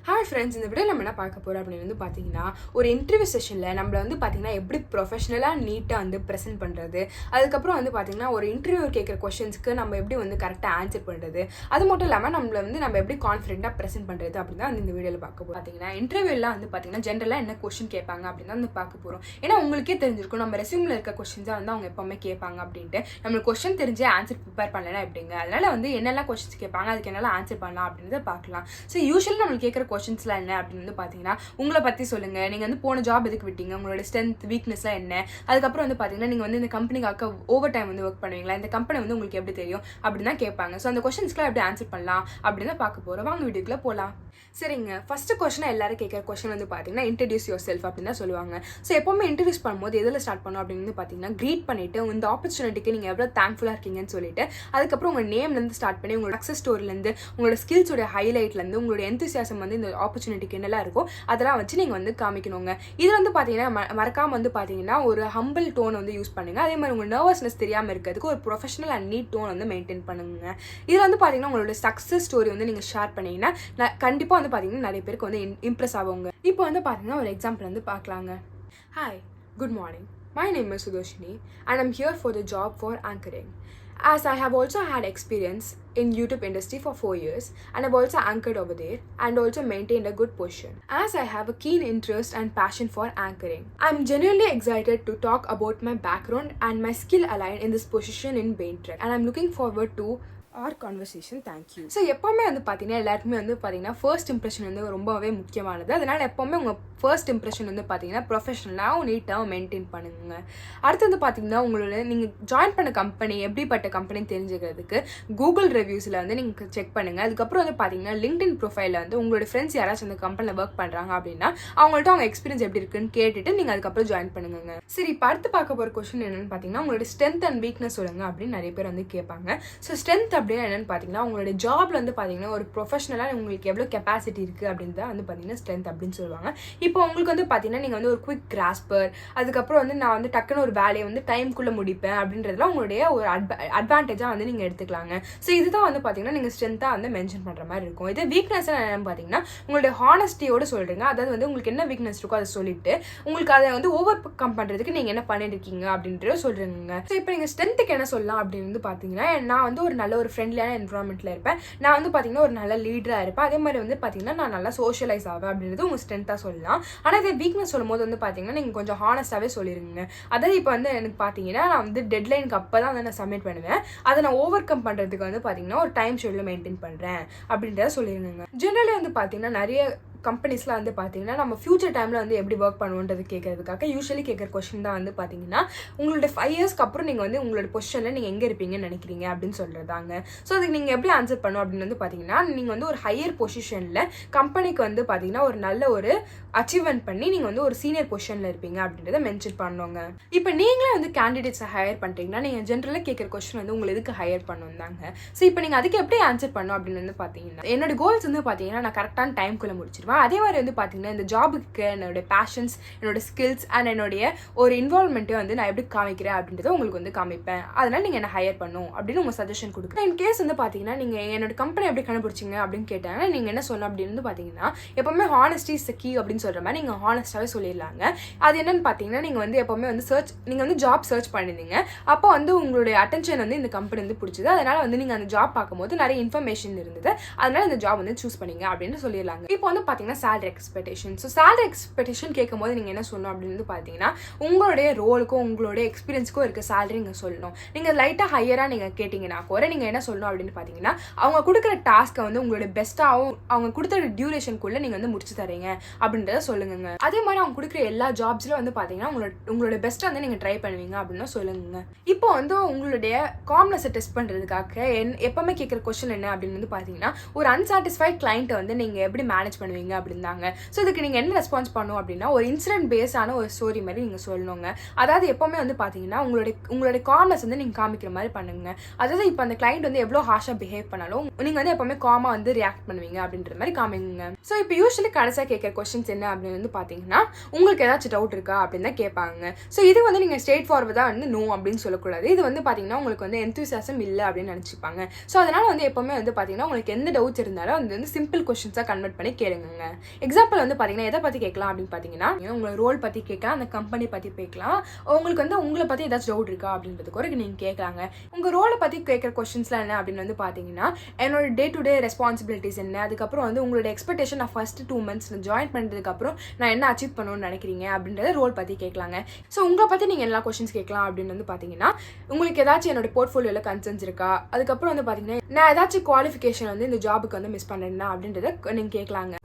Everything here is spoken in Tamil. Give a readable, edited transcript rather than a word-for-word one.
ஹாய் ஃப்ரெண்ட்ஸ், இந்த வீடியோ நம்ம என்ன பார்க்க போகிறோம் அப்படின்னு வந்து பார்த்தீங்கன்னா, ஒரு இன்டர்வியூ செஷனில் நம்மளை வந்து பார்த்தீங்கன்னா எப்படி ப்ரொஃபஷனலாக நீட்டாக வந்து ப்ரெசென்ட் பண்ணுறது, அதுக்கப்புறம் வந்து பார்த்தீங்கன்னா ஒரு இன்டர்வியூ கேட்குற கொஷின்ஸ்க்கு நம்ம எப்படி வந்து கரெக்டாக ஆன்சர் பண்ணுறது, அது மட்டும் இல்லாமல் நம்ம எப்படி கான்ஃபிடென்ட்டாக ப்ரெசென்ட் பண்ணுறது அப்படின்னு தான் இந்த வீடியோவில் பார்க்க போகிறோம். பார்த்தீங்கன்னா இன்டர்வியூலாம் வந்து பார்த்தீங்கன்னா ஜென்ரலாக என்ன கொஷின் கேட்பாங்க அப்படின்னு தான் வந்து பார்க்க போகிறோம். ஏன்னா உங்களுக்கே தெரிஞ்சிருக்கும் நம்ம ரெஸ்யூமில் இருக்க கொஷின்ஸாக வந்து அவங்க எப்போவுமே கேட்பாங்க அப்படின்ட்டு. நம்மளுக்கு கொஷின் தெரிஞ்சு ஆன்சர் ப்ரிப்பேர் பண்ணலைன்னா எப்படிங்க, அதனால் வந்து என்னெல்லாம் கொஷின்ஸ் கேட்பாங்க, அதுக்கு என்னெல்லாம் ஆன்சர் பண்ணலாம் அப்படின்றத பார்க்கலாம். ஸோ யூஸ்வலி நம்மளுக்கு கேட்குற கொஷின்ஸ்லாம் என்ன அப்படின்னு வந்து பார்த்தீங்கன்னா, உங்களை பற்றி சொல்லுங்கள், நீங்கள் வந்து போன ஜாப் எதுக்கு விட்டீங்க, உங்களோட ஸ்ட்ரென்த் வீக்னஸ்லாம் என்ன, அதுக்கப்புறம் வந்து பார்த்தீங்கன்னா நீங்கள் வந்து இந்த கம்பெனிக்காக ஓவர் டைம் வந்து ஒர்க் பண்ணுவீங்களா, இந்த கம்பெனி வந்து உங்களுக்கு எப்படி தெரியும் அப்படின்னு தான் கேட்பாங்க. ஸோ அந்த கொஷின்ஸ்க்குலாம் எப்படி ஆன்சர் பண்ணலாம் அப்படின்னு தான் பார்க்க போகிறோம். வாங்க வீடியோக்குள்ளே போகலாம். சரிங்க, ஃபர்ஸ்ட் கொஸ்டின் எல்லாரும் கேட்குற கொஸ்டின் வந்து பார்த்தீங்கன்னா இன்ட்ரடியூஸ் யுவர் செல்ஃப் அப்படின்னு தான் சொல்லுவாங்க. ஸோ எப்போவுமே இன்ட்ரடியூஸ் பண்ணும்போது எதில் ஸ்டார்ட் பண்ணணும் அப்படின்னு வந்து பார்த்தீங்கன்னா, க்ரீட் பண்ணிவிட்டு இந்த ஆப்பர்ச்சுனிட்டிக்கு நீங்கள் எவ்வளோ தேங்க்ஃபுல்லாக இருக்கீங்கன்னு சொல்லிட்டு, அதுக்கப்புறம் உங்கள் நேம்லேருந்து ஸ்டார்ட் பண்ணி உங்களோட சக்ஸஸ் ஸ்டோரிலேருந்து உங்களோட ஸ்கில்ஸோட ஹைலைட்லேருந்து உங்களோட எந்தூசியாசம் வந்து இந்த ஆப்பர்ச்சுனிட்டிக்கு என்னெல்லாம் இருக்கோ அதெல்லாம் வச்சு நீங்கள் வந்து காமிக்கணுங்க. இது வந்து பார்த்தீங்கன்னா மறக்காமல் வந்து பார்த்தீங்கன்னா ஒரு ஹம்பிள் டோன் வந்து யூஸ் பண்ணுங்கள். அதே மாதிரி உங்கள் நர்வஸ்னஸ் தெரியாமல் இருக்கிறதுக்கு ஒரு ப்ரொஃபஷனல் அண்ட் நீட் டோன் வந்து மெயின்டைன் பண்ணுங்க. இதில் வந்து பார்த்தீங்கன்னா உங்களோட சக்ஸஸ் ஸ்டோரி வந்து நீங்கள் ஷேர் பண்ணிங்கன்னா கண்டிப்பாக வந்து பார்த்தீங்கன்னா நிறைய பேருக்கு வந்து இம்ப்ரெஸ் ஆகுங்க. இப்போ வந்து பார்த்தீங்கன்னா ஒரு எக்ஸாம்பிள் வந்து பார்க்கலாங்க. Hi, good morning. My name is Sudoshini and I'm here for the job for anchoring. As I have also had experience in YouTube industry for 4 years and I've also anchored over there and also maintained a good position. As I have a keen interest and passion for anchoring, I'm genuinely excited to talk about my background and my skill aligned in this position in Baintrek and I'm looking forward to our conversation. Thank you. So எப்போவுமே வந்து பார்த்தீங்கன்னா எல்லாருக்குமே வந்து பார்த்தீங்கன்னா ஃபர்ஸ்ட் இம்ப்ரெஷன் வந்து ரொம்பவே முக்கியமானது. அதனால் எப்போவுமே உங்கள் ஃபர்ஸ்ட் இம்ப்ரெஷன் வந்து பார்த்தீங்கன்னா ப்ரொஃபஷனலாகவும் நீட்டாகவும் மெயின்டைன் பண்ணுங்க. அடுத்து வந்து பார்த்தீங்கன்னா உங்களோட நீங்கள் ஜாயின் பண்ண கம்பெனி எப்படிப்பட்ட கம்பெனின்னு தெரிஞ்சுக்கிறதுக்கு கூகுள் ரிவ்யூஸில் வந்து நீங்கள் செக் பண்ணுங்கள். அதுக்கப்புறம் வந்து பார்த்தீங்கன்னா லிங்க்டின் ப்ரொஃபைலில் வந்து உங்களோட ஃப்ரெண்ட்ஸ் யாராச்சும் அந்த கம்பெனியில் ஒர்க் பண்ணுறாங்க அப்படின்னா அவங்கள்ட்ட அவங்க எக்ஸ்பீரியன்ஸ் எப்படி இருக்குன்னு கேட்டுட்டு நீங்கள் அதுக்கப்புறம் ஜாயின் பண்ணுங்க. சரி, இப்போ அடுத்து பார்க்க போகிற கொஸ்டின் என்னென்னு பார்த்தீங்கன்னா உங்களோட ஸ்ட்ரென்த் அண்ட் வீக்னஸ் சொல்லுங்கள் அப்படின்னு நிறைய பேர் வந்து கேட்பாங்க. ஸோ ஸ்ட்ரென்த் அப்படின்னா என்னென்னு பார்த்தீங்கன்னா உங்களோட ஜாப்ல வந்து பார்த்தீங்கன்னா ஒரு ப்ரொஃபஷனலாக உங்களுக்கு எவ்வளோ கெப்பாசிட்டி இருக்குது அப்படின்னு தான் வந்து பார்த்தீங்கன்னா ஸ்ட்ரென்த் அப்படின்னு சொல்லுவாங்க. இப்போ உங்களுக்கு வந்து பார்த்தீங்கன்னா நீங்கள் வந்து ஒரு குவிக் கிராஸ்பர், அதுக்கப்புறம் வந்து நான் வந்து டக்குன்னு ஒரு வேலையை வந்து டைம்குள்ளே முடிப்பேன் அப்படின்றதுலாம் உங்களுடைய ஒரு அட்வான்டேஜாக வந்து நீங்கள் எடுத்துக்கலாங்க. ஸோ இதுதான் வந்து பார்த்தீங்கன்னா நீங்கள் ஸ்ட்ரென்த்தாக வந்து மென்ஷன் பண்ணுற மாதிரி இருக்கும். இது வீக்னஸ் என்னன்னு பார்த்தீங்கன்னா உங்களுடைய ஹானஸ்டியோடு சொல்கிறீங்க. அதாவது வந்து உங்களுக்கு என்ன வீக்னஸ் இருக்கோ அதை சொல்லிட்டு உங்களுக்கு அதை வந்து ஓவர் கம் பண்ணுறதுக்கு நீங்கள் என்ன பண்ணியிருக்கீங்க அப்படின்றத சொல்கிறீங்க. ஸோ இப்போ நீங்கள் ஸ்ட்ரென்த்துக்கு என்ன சொல்லலாம் அப்படின்னு வந்து பார்த்தீங்கன்னா, நான் வந்து ஒரு நல்ல ஒரு ஃப்ரெண்ட்லியான என்வரான்மெண்ட்டில் இருப்பேன், நான் வந்து பார்த்தீங்கன்னா ஒரு நல்ல லீடராக இருப்பேன், அதே மாதிரி வந்து பார்த்தீங்கன்னா நான் நல்லா சோஷியலைஸ் ஆவேன் அப்படின்றது உங்கள் ஸ்ட்ரென்த்தாக சொல்லலாம். ஆனால் இதே வீக்னஸ் சொல்லும் போது வந்து பார்த்தீங்கன்னா நீங்கள் கொஞ்சம் ஹானஸ்டாகவே சொல்லிடுங்க. அதாவது இப்போ வந்து எனக்கு பார்த்தீங்கன்னா நான் வந்து டெட்லைனுக்கு அப்போ தான் வந்து நான் சப்மிட் பண்ணுவேன், அதை நான் ஓவர் கம் பண்ணுறதுக்கு வந்து பார்த்தீங்கன்னா ஒரு டைம் ஷெட்யூல் மெயின்டைன் பண்ணுறேன் அப்படின்றத சொல்லிடுங்க. ஜென்ரலி வந்து பார்த்தீங்கன்னா நிறைய கம்பெனிஸ்லாம் வந்து பார்த்தீங்கன்னா நம்ம ஃபியூச்சர் டைமில் வந்து எப்படி ஒர்க் பண்ணுவோன்றது கேட்கறதுக்காக யூஸ்வலி கேட்குற கொஸ்டின் தான் வந்து பார்த்தீங்கன்னா உங்களோட 5 இயர்ஸ்க்கு அப்புறம் நீங்கள் வந்து உங்களோட பொசிஷனில் நீங்கள் எங்கே இருப்பீங்கன்னு நினைக்கிறீங்க அப்படின்னு சொல்கிறதாங்க. ஸோ அதுக்கு நீங்கள் எப்படி ஆன்சர் பண்ணணும் அப்படின்னு வந்து பார்த்தீங்கன்னா, நீங்கள் வந்து ஒரு ஹையர் பொசிஷனில் கம்பெனிக்கு வந்து பார்த்தீங்கன்னா ஒரு நல்ல ஒரு அச்சீவ்மெண்ட் பண்ணி நீங்கள் வந்து ஒரு சீனியர் பொசிஷனில் இருப்பீங்க அப்படின்றத மென்ஷன் பண்ணுவாங்க. இப்போ நீங்களே வந்து கேண்டிடேட்ஸை ஹையர் பண்ணுறீங்கன்னா நீங்கள் ஜென்ரலாக கேட்குற கொஸ்டின் வந்து உங்களை எதுக்கு ஹையர் பண்ணணும் தாங்க. ஸோ இப்போ நீங்கள் அதுக்கு எப்படி ஆன்சர் பண்ணணும் அப்படின்னு வந்து பார்த்தீங்கன்னா, என்னோட கோல்ஸ் வந்து பார்த்தீங்கன்னா நான் கரெக்டான டைம்குள்ளே முடிச்சிருவேன், அதே மாதிரி வந்து பார்த்தீங்கன்னா இந்த ஜாபுக்கு என்னோட பேஷன்ஸ், என்னோட ஸ்கில்ஸ் அண்ட் என்னுடைய ஒரு இன்வால்மெண்ட்டை வந்து நான் எப்படி காமிக்கிறேன் அப்படின்றத உங்களுக்கு வந்து காமிப்பேன், அதனால நீங்கள் என்ன ஹையர் பண்ணும் அப்படின்னு உங்கள் சஜஷன் கொடுக்குறேன். இன் கேஸ் வந்து பார்த்தீங்கன்னா நீங்கள் என்னோட கம்பெனி எப்படி கண்டுபிடிச்சிங்க அப்படின்னு கேட்டாங்கன்னா நீங்கள் என்ன சொல்லணும் அப்படின்னு வந்து பார்த்தீங்கன்னா, எப்போவுமே ஹானஸ்டி இஸ் த கீ அப்படின்னு சொல்கிற மாதிரி நீங்கள் ஹானஸ்டாகவே சொல்லிடலாங்க. அது என்னன்னு பார்த்தீங்கன்னா நீங்கள் வந்து எப்போவுமே வந்து நீங்கள் வந்து ஜாப் சர்ச் பண்ணியிருந்தீங்க, அப்போ வந்து உங்களுடைய அட்டென்ஷன் வந்து இந்த கம்பெனி வந்து பிடிச்சது, அதனால் வந்து நீங்கள் அந்த ஜாப் பார்க்கும்போது நிறைய இன்ஃபர்மேஷன் இருந்தது, அதனால இந்த ஜாப் வந்து சூஸ் பண்ணிங்க அப்படின்னு சொல்லிடலாங்க. இப்போ வந்து பார்த்தீங்கன்னா salary expectation. So salary expectation கேட்கும் போது நீங்கள் என்ன சொல்லணும் அப்படின்னு பார்த்தீங்கன்னா உங்களுடைய ரோலுக்கும் உங்களுடைய எக்ஸ்பீரியன்ஸுக்கும் இருக்க salary நீங்கள் சொல்லணும். நீங்கள் லைட்டாக ஹையராக நீங்கள் கேட்டிங்கன்னா கூட நீங்கள் என்ன சொல்லணும் அப்படின்னு பார்த்தீங்கன்னா, அவங்க கொடுக்குற டாஸ்க்கை வந்து உங்களுடைய பெஸ்ட்டாகவும் அவங்க கொடுத்த டியூரேஷனுக்குள்ளே நீங்கள் வந்து முடிச்சு தரீங்க அப்படின்றத சொல்லுங்க. அதே மாதிரி அவங்க கொடுக்குற எல்லா ஜாப்ஸ்ல வந்து பார்த்தீங்கன்னா உங்களோட பெஸ்ட்டாக வந்து நீங்கள் ட்ரை பண்ணுவீங்க அப்படின்னு சொல்லுங்க. இப்போ வந்து உங்களுடைய காம்னஸை டெஸ்ட் பண்ணுறதுக்காக எப்பவுமே கேட்குற கொஸ்டின் என்ன அப்படின்னு வந்து பார்த்தீங்கன்னா, ஒரு அன்சாட்டிஸ்ஃபைட் கிளைண்ட்டை வந்து நீங்கள் எப்படி மேனேஜ் பண்ணுவீங்க அப்படின்னாங்க. ஸோ இதுக்கு நீங்கள் என்ன ரெஸ்பான்ஸ் பண்ணணும் அப்படின்னா, ஒரு இன்சிடென்ட் பேஸான ஒரு ஸ்டோரி மாதிரி நீங்கள் சொல்லணுங்க. அதாவது எப்போவுமே வந்து பார்த்தீங்கன்னா உங்களுடைய காம்னஸ் வந்து நீங்கள் காமிக்கிற மாதிரி பண்ணுங்க. அதாவது இப்போ அந்த கிளைண்ட் வந்து எவ்வளோ ஹார்ஷாக பிஹேவ் பண்ணாலும் நீங்கள் வந்து எப்போவுமே காமாக வந்து ரியாக்ட் பண்ணுவீங்க அப்படின்ற மாதிரி காமிங்க. ஸோ இப்போ யூஸ்வலி கடைசியாக கேட்குற கொஸ்டின்ஸ் என்ன அப்படின்னு வந்து பார்த்தீங்கன்னா, உங்களுக்கு ஏதாச்சும் டவுட் இருக்கா அப்படின்னு தான் கேட்பாங்க. ஸோ இது வந்து நீங்கள் ஸ்ட்ரெயிட் ஃபார்வர்டாக வந்து நோ அப்படின்னு சொல்லக்கூடாது. இது வந்து பார்த்தீங்கன்னா உங்களுக்கு வந்து எந்தூசியாசம் இல்லை அப்படின்னு நினச்சிப்பாங்க. ஸோ அதனால் வந்து எப்போவுமே வந்து பார்த்தீங்கன்னா உங்களுக்கு எந்த டவுட்ஸ் இருந்தாலும் அது வந்து சிம்பிள் கொஸ்டின்ஸாக கன்வெர்ட் பண்ணி கேளுங்க. கேட்கலாங்க. எக்ஸாம்பிள் வந்து பார்த்தீங்கன்னா எதை பற்றி கேட்கலாம் அப்படின்னு பார்த்தீங்கன்னா உங்களோட ரோல் பற்றி கேட்கலாம், அந்த கம்பெனி பற்றி கேட்கலாம், உங்களுக்கு வந்து உங்களை பற்றி ஏதாச்சும் டவுட் இருக்கா அப்படின்றதுக்கு ஒரு நீங்கள் கேட்கலாங்க. உங்கள் ரோலை பற்றி கேட்குற கொஸ்டின்ஸ்லாம் என்ன அப்படின்னு வந்து பார்த்தீங்கன்னா என்னோட டே டு டே ரெஸ்பான்சிபிலிட்டிஸ் என்ன, அதுக்கப்புறம் வந்து உங்களோட எக்ஸ்பெக்டேஷன் நான் ஃபர்ஸ்ட் 2 months ஜாயின் பண்ணுறதுக்கப்புறம் நான் என்ன அச்சீவ் பண்ணணும்னு நினைக்கிறீங்க அப்படின்றத ரோல் பற்றி கேட்கலாங்க. ஸோ உங்களை பற்றி நீங்கள் எல்லா கொஸ்டின்ஸ் கேட்கலாம் அப்படின்னு வந்து பார்த்தீங்கன்னா உங்களுக்கு ஏதாச்சும் என்னோட போர்ட்ஃபோலியோவில் கன்சர்ன்ஸ் இருக்கா, அதுக்கப்புறம் வந்து பார்த்தீங்கன்னா நான் ஏதாச்சும் குவாலிஃபிகேஷன் வந்து இந்த ஜாபுக்கு வந்து மிஸ் பண்ணுறேன்னா அப்படின்றத நீங்கள் கேட்கலாங்க.